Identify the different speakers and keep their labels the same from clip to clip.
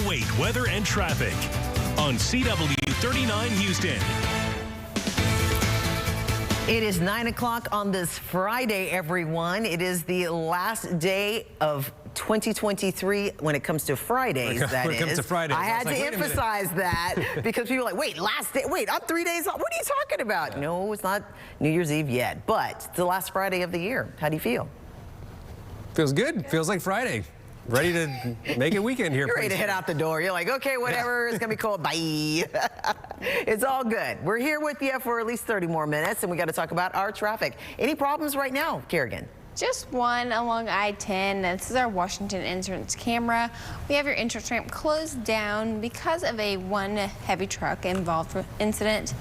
Speaker 1: wait, weather and traffic on CW39 Houston.
Speaker 2: It is 9 o'clock on this Friday, everyone. It is the last day of 2023 when it comes to Fridays, that
Speaker 3: when it comes
Speaker 2: is.
Speaker 3: to Fridays.
Speaker 2: I had to emphasize that because people are like, wait, last day, wait, I'm 3 days off. What are you talking about? Yeah. No, it's not New Year's Eve yet, but it's the last Friday of the year. How do you feel?
Speaker 3: Feels good. Feels like Friday. Ready to make it weekend here.
Speaker 2: You're ready to head out the door. You're like, okay, whatever, it's gonna be cold, bye. It's all good. We're here with you for at least 30 more minutes, and we got to talk about our traffic. Any problems right now, Kerrigan?
Speaker 4: Just one along I-10. This is our Washington entrance camera. We have your entrance ramp closed down because of one heavy truck involved incident.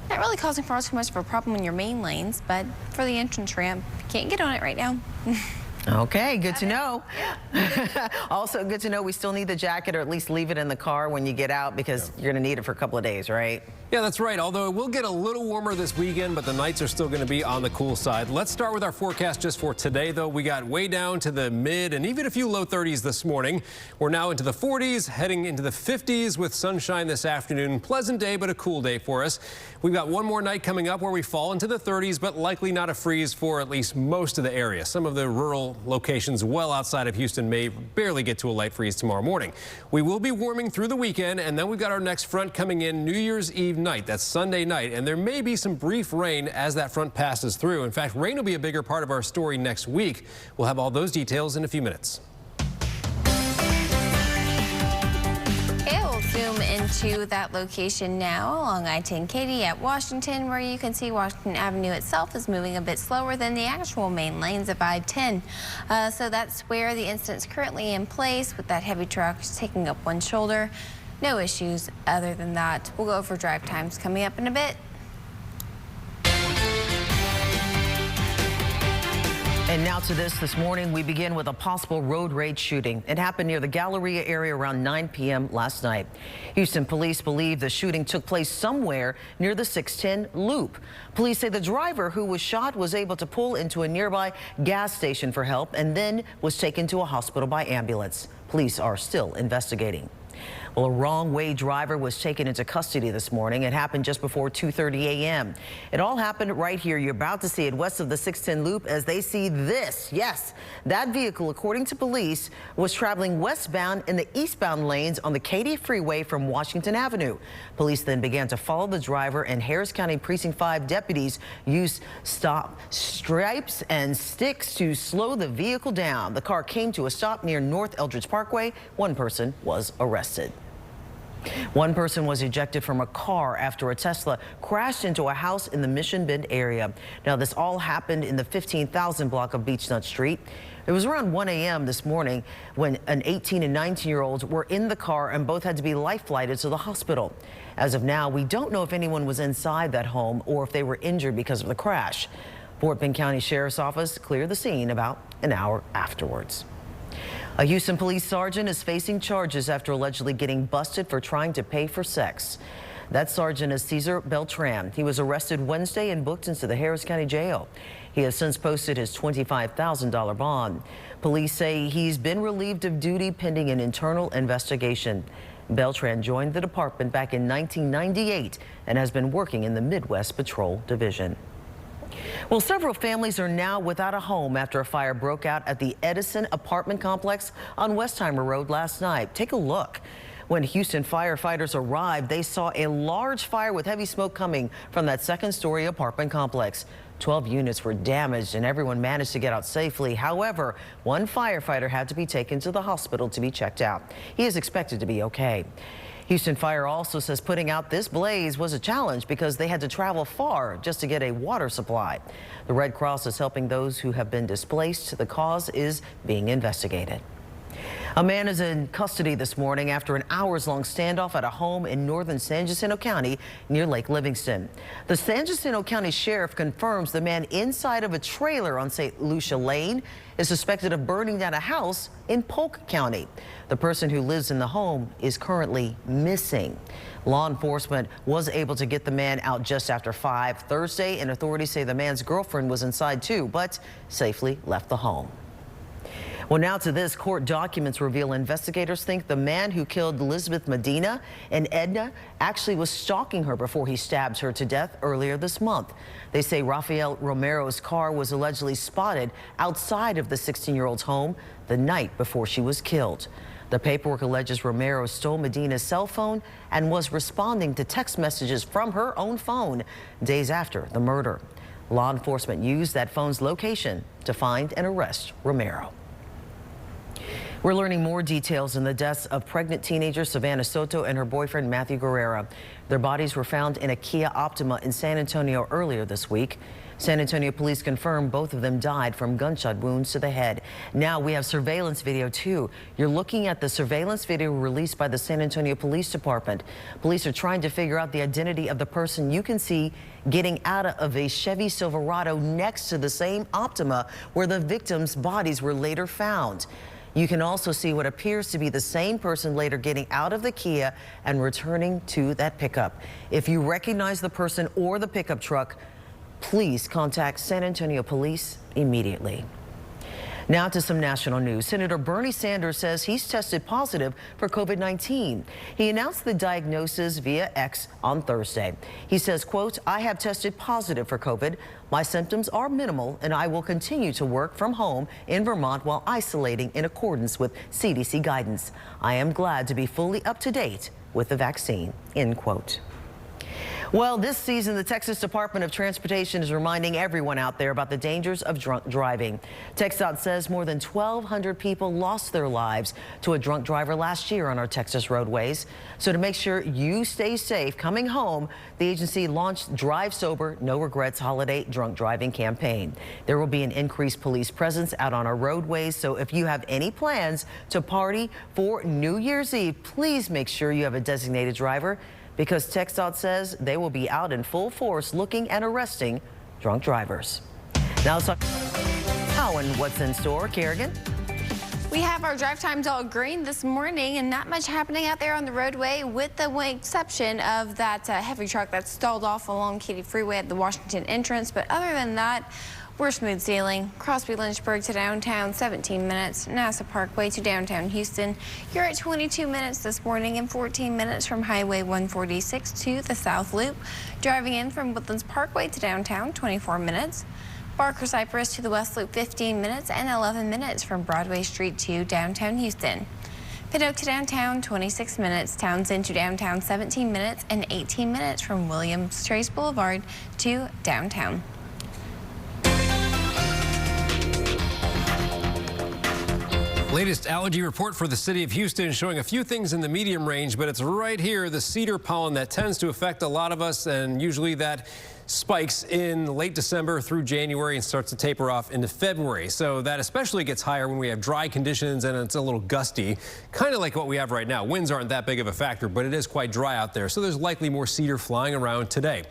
Speaker 4: Not really causing far too much of a problem in your main lanes, but for the entrance ramp, you can't get on it right now.
Speaker 2: Okay, good to know. Also good to know we still need the jacket, or at least leave it in the car when you get out, because you're going to need it for a couple of days, right?
Speaker 3: Yeah, that's right. Although it will get a little warmer this weekend, but the nights are still going to be on the cool side. Let's start with our forecast just for today, though. We got way down to the mid and even a few low 30s this morning. We're now into the 40s, heading into the 50s with sunshine this afternoon. Pleasant day, but a cool day for us. We've got one more night coming up where we fall into the 30s, but likely not a freeze for at least most of the area. Some of the rural locations well outside of Houston may barely get to a light freeze tomorrow morning. We will be warming through the weekend, and then we've got our next front coming in New Year's Eve night. That's Sunday night, and there may be some brief rain as that front passes through. In fact, rain will be a bigger part of our story next week. We'll have all those details in a few minutes.
Speaker 4: Zoom into that location now along I-10 Katy at Washington, where you can see Washington Avenue itself is moving a bit slower than the actual main lanes of I-10. So that's where the incident's currently in place, with that heavy truck taking up one shoulder. No issues other than that. We'll go over drive times coming up in a bit.
Speaker 2: And now to this morning, we begin with a possible road rage shooting. It happened near the Galleria area around 9 p.m. last night. Houston police believe the shooting took place somewhere near the 610 loop. Police say the driver who was shot was able to pull into a nearby gas station for help and then was taken to a hospital by ambulance. Police are still investigating. Well, a wrong-way driver was taken into custody this morning. It happened just before 2:30 a.m. It all happened right here. You're about to see it west of the 610 loop as they see this. Yes, that vehicle, according to police, was traveling westbound in the eastbound lanes on the Katy Freeway from Washington Avenue. Police then began to follow the driver, and Harris County Precinct 5 deputies used stop stripes and sticks to slow the vehicle down. The car came to a stop near North Eldridge Parkway. One person was arrested. One person was ejected from a car after a Tesla crashed into a house in the Mission Bend area. Now, this all happened in the 15,000 block of Beechnut Street. It was around 1 a.m. this morning when an 18 and 19-year-olds were in the car, and both had to be life flighted to the hospital. As of now, we don't know if anyone was inside that home or if they were injured because of the crash. Fort Bend County Sheriff's Office cleared the scene about an hour afterwards. A Houston police sergeant is facing charges after allegedly getting busted for trying to pay for sex. That sergeant is Cesar Beltran. He was arrested Wednesday and booked into the Harris County Jail. He has since posted his $25,000 bond. Police say he's been relieved of duty pending an internal investigation. Beltran joined the department back in 1998 and has been working in the Midwest Patrol Division. Well, several families are now without a home after a fire broke out at the Edison apartment complex on Westheimer Road last night. Take a look. When Houston firefighters arrived, they saw a large fire with heavy smoke coming from that second-story apartment complex. 12 units were damaged and everyone managed to get out safely. However, one firefighter had to be taken to the hospital to be checked out. He is expected to be okay. Houston Fire also says putting out this blaze was a challenge because they had to travel far just to get a water supply. The Red Cross is helping those who have been displaced. The cause is being investigated. A man is in custody this morning after an hours-long standoff at a home in northern San Jacinto County near Lake Livingston. The San Jacinto County Sheriff confirms the man inside of a trailer on St. Lucia Lane is suspected of burning down a house in Polk County. The person who lives in the home is currently missing. Law enforcement was able to get the man out just after 5 Thursday, and authorities say the man's girlfriend was inside too, but safely left the home. Well, now to this. Court documents reveal investigators think the man who killed Elizabeth Medina and Edna actually was stalking her before he stabbed her to death earlier this month. They say Rafael Romero's car was allegedly spotted outside of the 16-year-old's home the night before she was killed. The paperwork alleges Romero stole Medina's cell phone and was responding to text messages from her own phone days after the murder. Law enforcement used that phone's location to find and arrest Romero. We're learning more details in the deaths of pregnant teenager Savannah Soto and her boyfriend Matthew Guerrera. Their bodies were found in a Kia Optima in San Antonio earlier this week. San Antonio police confirmed both of them died from gunshot wounds to the head. Now we have surveillance video too. You're looking at the surveillance video released by the San Antonio Police Department. Police are trying to figure out the identity of the person you can see getting out of a Chevy Silverado next to the same Optima where the victims' bodies were later found. You can also see what appears to be the same person later getting out of the Kia and returning to that pickup. If you recognize the person or the pickup truck, please contact San Antonio Police immediately. Now to some national news. Senator Bernie Sanders says he's tested positive for COVID-19. He announced the diagnosis via X on Thursday. He says, quote, "I have tested positive for COVID. My symptoms are minimal and I will continue to work from home in Vermont while isolating in accordance with CDC guidance. I am glad to be fully up to date with the vaccine," end quote. Well, this season, the Texas Department of Transportation is reminding everyone out there about the dangers of drunk driving. TxDOT says more than 1,200 people lost their lives to a drunk driver last year on our Texas roadways. So to make sure you stay safe coming home, the agency launched Drive Sober, No Regrets Holiday Drunk Driving campaign. There will be an increased police presence out on our roadways. So if you have any plans to party for New Year's Eve, please make sure you have a designated driver, because TxDOT says they will be out in full force looking and arresting drunk drivers. Now let's talk how and what's in store. Kerrigan?
Speaker 4: We have our drive times all green this morning and not much happening out there on the roadway with the exception of that heavy truck that's stalled off along Katy Freeway at the Washington entrance. But other than that, we're smooth sailing. Crosby Lynchburg to downtown, 17 minutes. NASA Parkway to downtown Houston. You're at 22 minutes this morning and 14 minutes from Highway 146 to the South Loop. Driving in from Woodlands Parkway to downtown, 24 minutes. Barker Cypress to the West Loop, 15 minutes and 11 minutes from Broadway Street to downtown Houston. Pit Oak to downtown, 26 minutes. Townsend to downtown, 17 minutes and 18 minutes from Williams Trace Boulevard to downtown.
Speaker 3: Latest allergy report for the city of Houston showing a few things in the medium range, but it's right here, the cedar pollen that tends to affect a lot of us, and usually that spikes in late December through January and starts to taper off into February. So that especially gets higher when we have dry conditions and it's a little gusty, kind of like what we have right now. Winds aren't that big of a factor, but it is quite dry out there. So there's likely more cedar flying around today.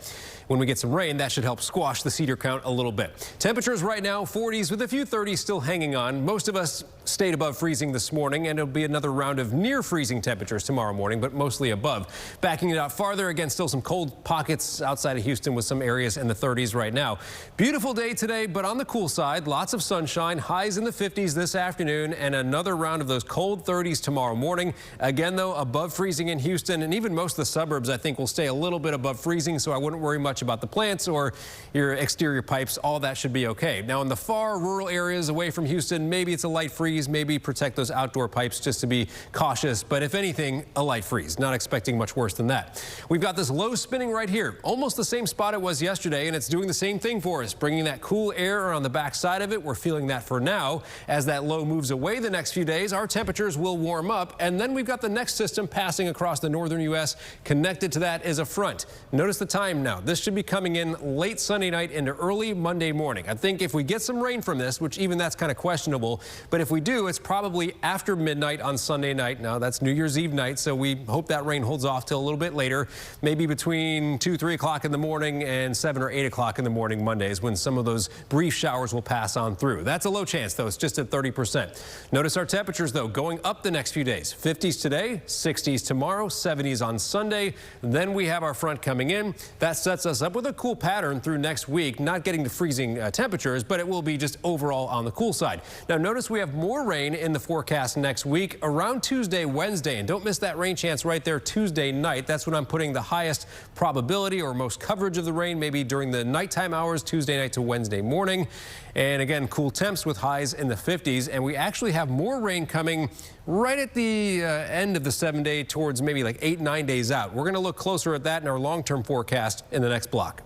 Speaker 3: When we get some rain, that should help squash the cedar count a little bit. Temperatures right now, 40s with a few 30s still hanging on. Most of us stayed above freezing this morning, and it'll be another round of near freezing temperatures tomorrow morning, but mostly above. Backing it out farther, again, still some cold pockets outside of Houston with some areas in the 30s right now. Beautiful day today, but on the cool side, lots of sunshine, highs in the 50s this afternoon, and another round of those cold 30s tomorrow morning. Again, though, above freezing in Houston, and even most of the suburbs, I think, will stay a little bit above freezing, so I wouldn't worry much about the plants or your exterior pipes. All that should be okay. Now, in the far rural areas away from Houston, maybe it's a light freeze, maybe protect those outdoor pipes just to be cautious, but if anything, a light freeze. Not expecting much worse than that. We've got this low spinning right here, almost the same spot it was yesterday, and it's doing the same thing for us, bringing that cool air around the back side of it. We're feeling that for now. As that low moves away the next few days, our temperatures will warm up, and then we've got the next system passing across the northern U.S. Connected to that is a front. Notice the time now. This should be coming in late Sunday night into early Monday morning. I think if we get some rain from this, which even that's kind of questionable, but if we do, it's probably after midnight on Sunday night. Now, that's New Year's Eve night, so we hope that rain holds off till a little bit later, maybe between 2, 3 o'clock in the morning and and 7 or 8 o'clock in the morning Monday is when some of those brief showers will pass on through. That's a low chance, though. It's just at 30%. Notice our temperatures, though, going up the next few days. 50s today, 60s tomorrow, 70s on Sunday. Then we have our front coming in. That sets us up with a cool pattern through next week. Not getting to freezing temperatures, but it will be just overall on the cool side. Now, notice we have more rain in the forecast next week around Tuesday, Wednesday. And don't miss that rain chance right there Tuesday night. That's when I'm putting the highest probability or most coverage of the rain, maybe during the nighttime hours, Tuesday night to Wednesday morning. And again, cool temps with highs in the 50s. And we actually have more rain coming right at the end of the 7-day towards maybe like 8-9 days out. We're going to look closer at that in our long-term forecast in the next block.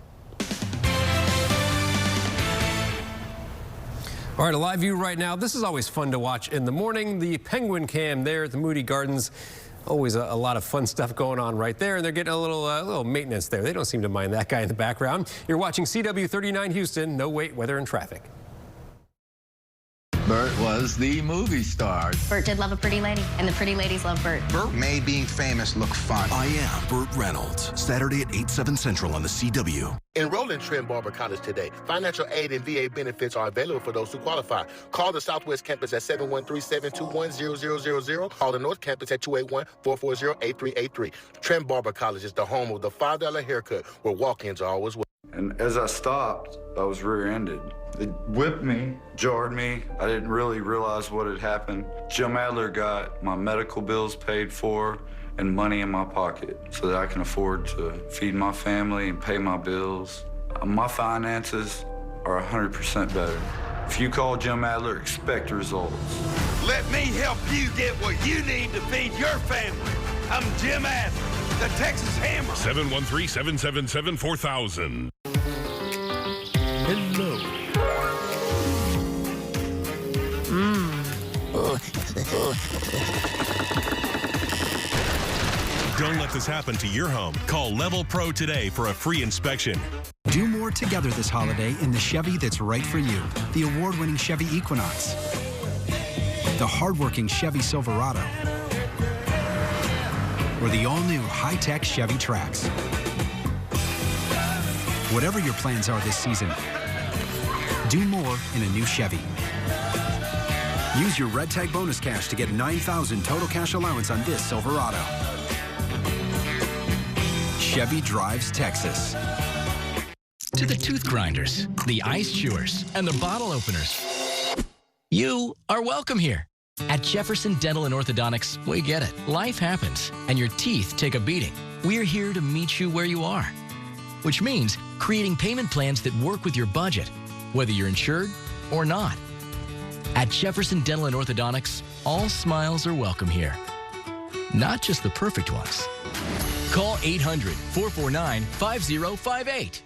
Speaker 3: All right, a live view right now. This is always fun to watch in the morning. The Penguin Cam there at the Moody Gardens. Always a lot of fun stuff going on right there, and they're getting a little maintenance there. They don't seem to mind that guy in the background. You're watching CW 39 Houston. No wait, weather and traffic.
Speaker 5: Bert was the movie star.
Speaker 6: Bert did love a pretty lady, and the pretty ladies love Bert.
Speaker 7: Bert made being famous look fun.
Speaker 8: I Am Burt Reynolds, Saturday at 8, 7 Central on the CW.
Speaker 9: Enroll in Trent Barber College today. Financial aid and VA benefits are available for those who qualify. Call the Southwest Campus at 713-721-0000. Call the North Campus at 281-440-8383. Trent Barber College is the home of the $5 haircut, where walk-ins are always welcome.
Speaker 10: And as I stopped, I was rear-ended. They whipped me, jarred me. I didn't really realize what had happened. Jim Adler got my medical bills paid for and money in my pocket so that I can afford to feed my family and pay my bills. My finances are 100% better. If you call Jim Adler, expect results.
Speaker 11: Let me help you get what you need to feed your family. I'm Jim Adler, the Texas Hammer.
Speaker 1: 713-777-4000. Hello. Don't let this happen to your home. Call Level Pro today for a free inspection.
Speaker 12: Do more together this holiday in the Chevy that's right for you. The award-winning Chevy Equinox. The hard-working Chevy Silverado. Or the all-new high-tech Chevy Trax. Whatever your plans are this season, do more in a new Chevy. Use your Red Tag bonus cash to get $9,000 total cash allowance on this Silverado. Chevy drives Texas.
Speaker 13: To the tooth grinders, the ice chewers, and the bottle openers. You are welcome here. At Jefferson Dental and Orthodontics, we get it. Life happens, and your teeth take a beating. We're here to meet you where you are, which means creating payment plans that work with your budget, whether you're insured or not. At Jefferson Dental and Orthodontics, all smiles are welcome here, not just the perfect ones. Call 800-449-5058.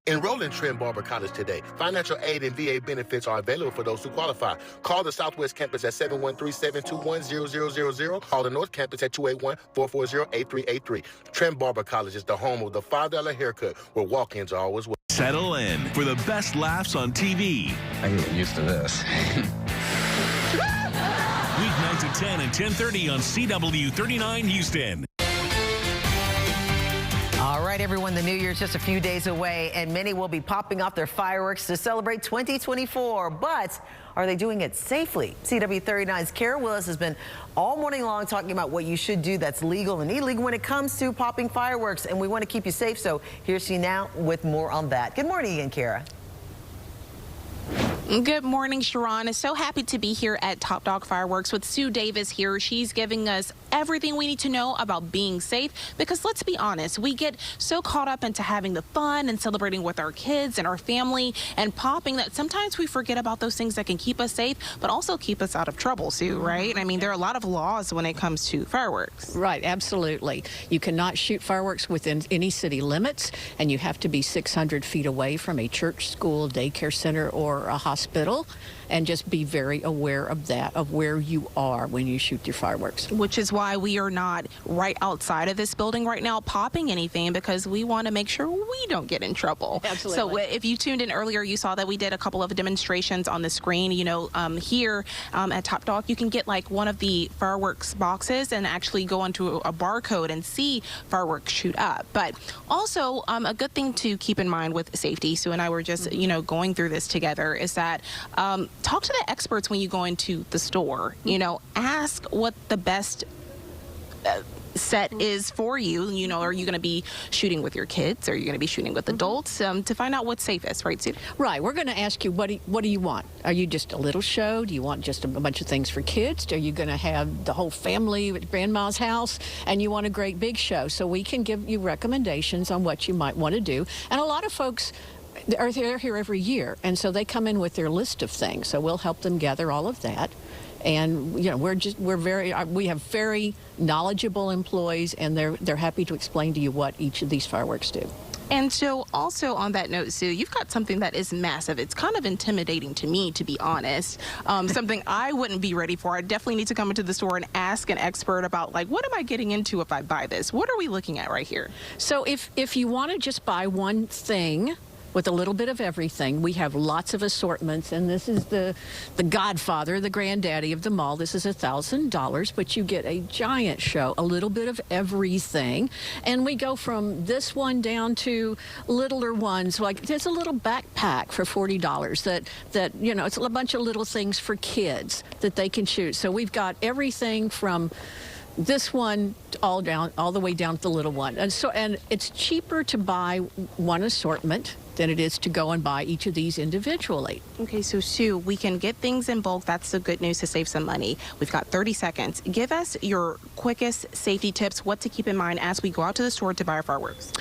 Speaker 9: Enroll in Trent Barber College today. Financial aid and VA benefits are available for those who qualify. Call the Southwest Campus at 713-721-0000. Call the North Campus at 281-440-8383. Trent Barber College is the home of the $5 haircut, where walk-ins are always welcome.
Speaker 1: Settle in for the best laughs on TV.
Speaker 5: I can get used to this.
Speaker 1: Weeknights at 10 and 10:30 on CW 39 Houston.
Speaker 2: All right, everyone, the new year's just a few days away, and many will be popping off their fireworks to celebrate 2024. But are they doing it safely? CW 39's Kara Willis has been all morning long talking about what you should do that's legal and illegal when it comes to popping fireworks, and we want to keep you safe. So here's she now with more on that. Good morning again, Kara.
Speaker 14: Good morning, Sharon. So happy to be here at Top Dog Fireworks with Sue Davis here. She's giving us everything we need to know about being safe, because let's be honest, we get so caught up into having the fun and celebrating with our kids and our family and popping that sometimes we forget about those things that can keep us safe, but also keep us out of trouble, Sue, right? I mean, there are a lot of laws when it comes to fireworks.
Speaker 15: Right, absolutely. You cannot shoot fireworks within any city limits, and you have to be 600 feet away from a church, school, daycare center, or a hospital. and just be very aware of that, of where you are when you shoot your fireworks.
Speaker 14: Which is why we are not right outside of this building right now popping anything, because we want to make sure we don't get in trouble.
Speaker 15: Absolutely.
Speaker 14: So if you tuned in earlier, you saw that we did a couple of demonstrations on the screen. You know, here at Top Dog, you can get like one of the fireworks boxes and actually go onto a barcode and see fireworks shoot up. But also a good thing to keep in mind with safety, Sue and I were just, you know, going through this together, is that talk to the experts when you go into the store. You know, ask what the best set is for you. You know, are you going to be shooting with your kids? Are you going to be shooting with adults? To find out what's safest, right, Sue?
Speaker 15: Right. We're going to ask you, what do you want? Are you just a little show? Do you want just a bunch of things for kids? Are you going to have the whole family at Grandma's house and you want a great big show? So we can give you recommendations on what you might want to do. And a lot of folks are here every year, and so they come in with their list of things. So we'll help them gather all of that. And you know, we have very knowledgeable employees, and they're happy to explain to you what each of these fireworks do.
Speaker 14: And so also on that note, Sue, you've got something that is massive. It's kind of intimidating to me, to be honest. Something I wouldn't be ready for. I definitely need to come into the store and ask an expert about, like, what am I getting into if I buy this? What are we looking at right here?
Speaker 15: So if you want to just buy one thing with a little bit of everything, we have lots of assortments, and this is the godfather, the granddaddy of them all. This is $1,000, but you get a giant show, a little bit of everything. And we go from this one down to littler ones, like there's a little backpack for $40 that you know, it's a bunch of little things for kids that they can shoot. So we've got everything from this one all the way down to the little one. And it's cheaper to buy one assortment than it is to go and buy each of these individually.
Speaker 14: Okay, so Sue, we can get things in bulk. That's the good news to save some money. We've got 30 seconds. Give us your quickest safety tips, what to keep in mind as we go out to the store to buy our fireworks.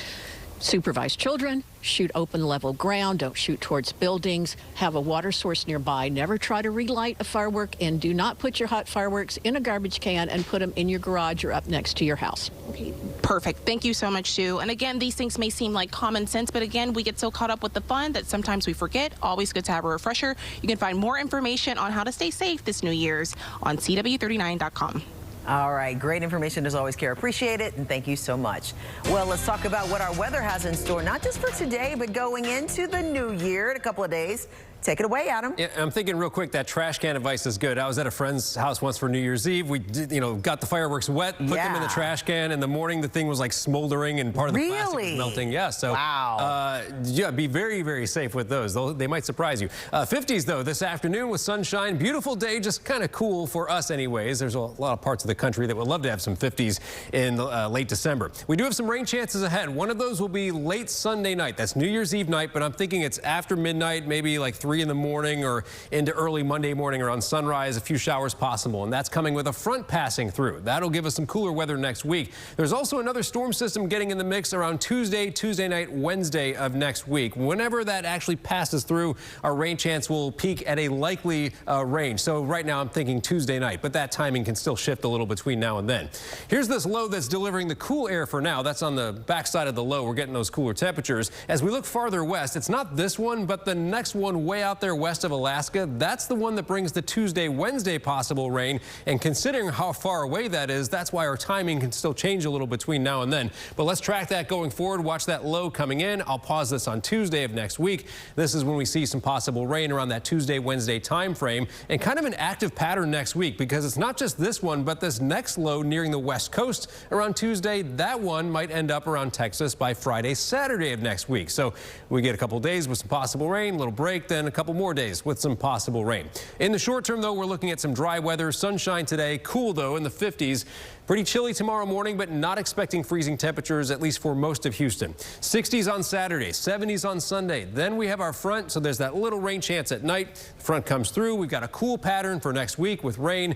Speaker 15: Supervise children, shoot open level ground, don't shoot towards buildings, have a water source nearby, never try to relight a firework, and do not put your hot fireworks in a garbage can and put them in your garage or up next to your house.
Speaker 14: Okay, perfect. Thank you so much, Sue. And again, these things may seem like common sense, but again, we get so caught up with the fun that sometimes we forget. Always good to have a refresher. You can find more information on how to stay safe this New Year's on CW39.com.
Speaker 2: All right, great information as always, Kara. Appreciate it, and thank you so much. Well, let's talk about what our weather has in store, not just for today, but going into the new year in a couple of days. Take it away, Adam.
Speaker 3: Yeah, I'm thinking real quick, that trash can advice is good. I was at a friend's house once for New Year's Eve. We did, you know, got the fireworks wet, put them in the trash can. In the morning, the thing was like smoldering and part of the plastic was melting. Yeah, so yeah, be very, very safe with those. They might surprise you. 50s though this afternoon with sunshine. Beautiful day, just kind of cool for us anyways. There's a lot of parts of the country that would love to have some 50s in late December. We do have some rain chances ahead. One of those will be late Sunday night. That's New Year's Eve night, but I'm thinking it's after midnight, maybe like 3 in the morning or into early Monday morning around sunrise. A few showers possible, and that's coming with a front passing through. That'll give us some cooler weather next week. There's also another storm system getting in the mix around Tuesday night, Wednesday of next week. Whenever that actually passes through, our rain chance will peak at a likely range. So right now I'm thinking Tuesday night, but that timing can still shift a little between now and then. Here's this low that's delivering the cool air for now. That's on the backside of the low. We're getting those cooler temperatures. As we look farther west, it's not this one, but the next one way out there west of Alaska. That's the one that brings the Tuesday, Wednesday possible rain. And considering how far away that is, that's why our timing can still change a little between now and then. But let's track that going forward. Watch that low coming in. I'll pause this on Tuesday of next week. This is when we see some possible rain around that Tuesday, Wednesday time frame, and kind of an active pattern next week, because it's not just this one, but this next low nearing the west coast around Tuesday. That one might end up around Texas by Friday, Saturday of next week. So we get a couple days with some possible rain, a little break, then a couple more days with some possible rain. In the short term, though, we're looking at some dry weather, sunshine today, cool though in the 50s. Pretty chilly tomorrow morning, but not expecting freezing temperatures, at least for most of Houston. 60s on Saturday, 70s on Sunday. Then we have our front, so there's that little rain chance at night. The front comes through. We've got a cool pattern for next week with rain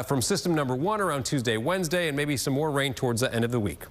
Speaker 3: from system number 1 around Tuesday, Wednesday, and maybe some more rain towards the end of the week.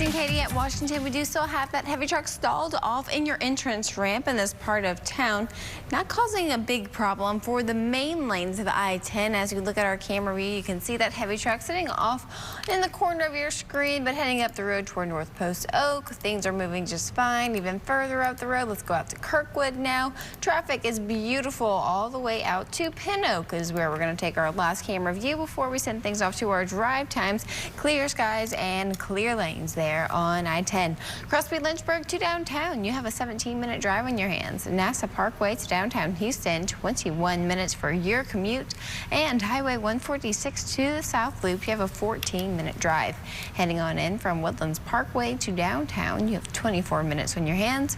Speaker 4: It's Katie at at Washington, we do still have that heavy truck stalled off in your entrance ramp in this part of town. Not causing a big problem for the main lanes of I-10. As you look at our camera view, you can see that heavy truck sitting off in the corner of your screen, but heading up the road toward North Post Oak. Things are moving just fine. Even further up the road, let's go out to Kirkwood now. Traffic is beautiful all the way out to Pin Oak is where we're going to take our last camera view before we send things off to our drive times. Clear skies and clear lanes there on I-10. Crosby Lynchburg to downtown, you have a 17-minute drive on your hands. NASA Parkway to downtown Houston, 21 minutes for your commute. And Highway 146 to the South Loop, you have a 14-minute drive. Heading on in from Woodlands Parkway to downtown, you have 24 minutes on your hands.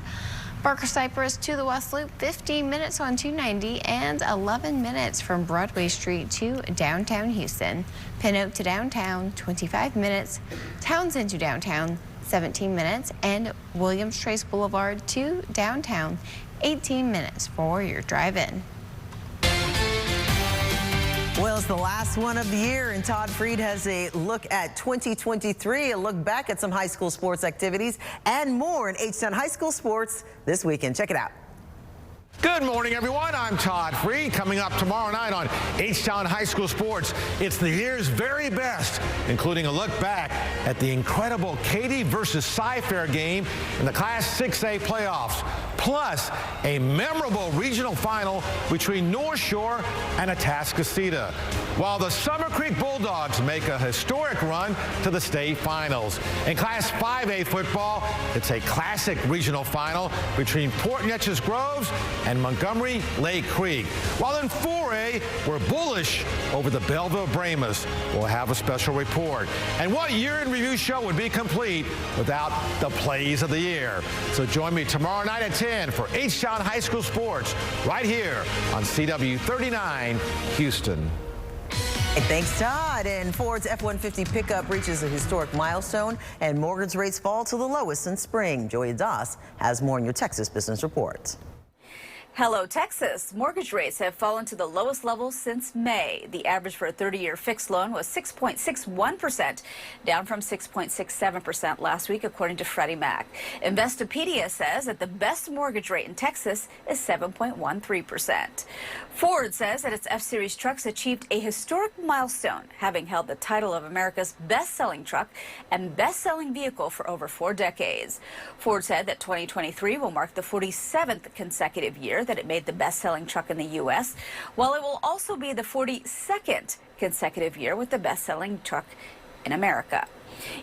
Speaker 4: Barker Cypress to the West Loop, 15 minutes on 290 and 11 minutes from Broadway Street to downtown Houston. Pin Oak to downtown, 25 minutes. Townsend to downtown, 17 minutes. And Williams Trace Boulevard to downtown, 18 minutes for your drive-in.
Speaker 2: Well, it's the last one of the year, and Todd Freed has a look at 2023, a look back at some high school sports activities and more in H-Town High School sports this weekend. Check it out.
Speaker 16: Good morning, everyone. I'm Todd Freed. Coming up tomorrow night on H-Town High School Sports, it's the year's very best, including a look back at the incredible Katy versus Cy-Fair game in the Class 6A playoffs, plus a memorable regional final between North Shore and Atascocita, while the Summer Creek Bulldogs make a historic run to the state finals. In Class 5A football, it's a classic regional final between Port Neches Groves and Montgomery Lake Creek. While in 4A, we're bullish over the Belleville Brahmas. We'll have a special report. And what year in review show would be complete without the plays of the year? So join me tomorrow night at 10 for H-Town High School Sports right here on CW 39 Houston.
Speaker 2: Hey, thanks, Todd. And Ford's F-150 pickup reaches a historic milestone, and mortgage rates fall to the lowest since spring. Joya Das has more in your Texas Business Report.
Speaker 17: Hello, Texas. Mortgage rates have fallen to the lowest level since May. The average for a 30-year fixed loan was 6.61%, down from 6.67% last week, according to Freddie Mac. Investopedia says that the best mortgage rate in Texas is 7.13%. Ford says that its F-Series trucks achieved a historic milestone, having held the title of America's best-selling truck and best-selling vehicle for over 4 decades. Ford said that 2023 will mark the 47th consecutive year that it made the best-selling truck in the U.S., while it will also be the 42nd consecutive year with the best-selling truck in America.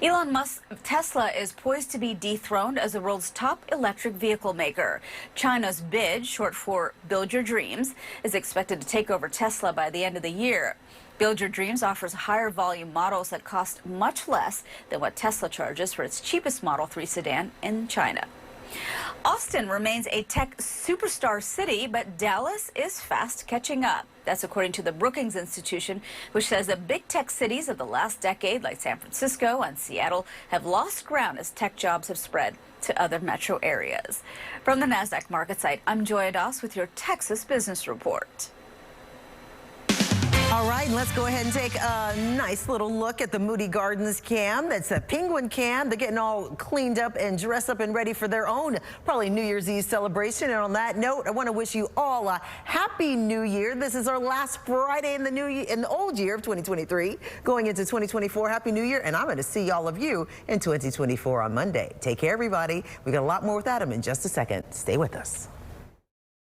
Speaker 17: Elon Musk's Tesla is poised to be dethroned as the world's top electric vehicle maker. China's BYD, short for Build Your Dreams, is expected to take over Tesla by the end of the year. Build Your Dreams offers higher volume models that cost much less than what Tesla charges for its cheapest Model 3 sedan in China. Austin remains a tech superstar city, but Dallas is fast catching up. That's according to the Brookings Institution, which says that big tech cities of the last decade, like San Francisco and Seattle, have lost ground as tech jobs have spread to other metro areas. From the NASDAQ market site, I'm Joya Das with your Texas Business Report.
Speaker 2: All right, let's go ahead and take a nice little look at the Moody Gardens cam. That's a penguin cam. They're getting all cleaned up and dressed up and ready for their own probably New Year's Eve celebration. And on that note, I want to wish you all a happy New Year. This is our last Friday in the new year, in the old year of 2023, going into 2024. Happy New Year, and I'm going to see all of you in 2024 on Monday. Take care, everybody. We got a lot more with Adam in just a second. Stay with us.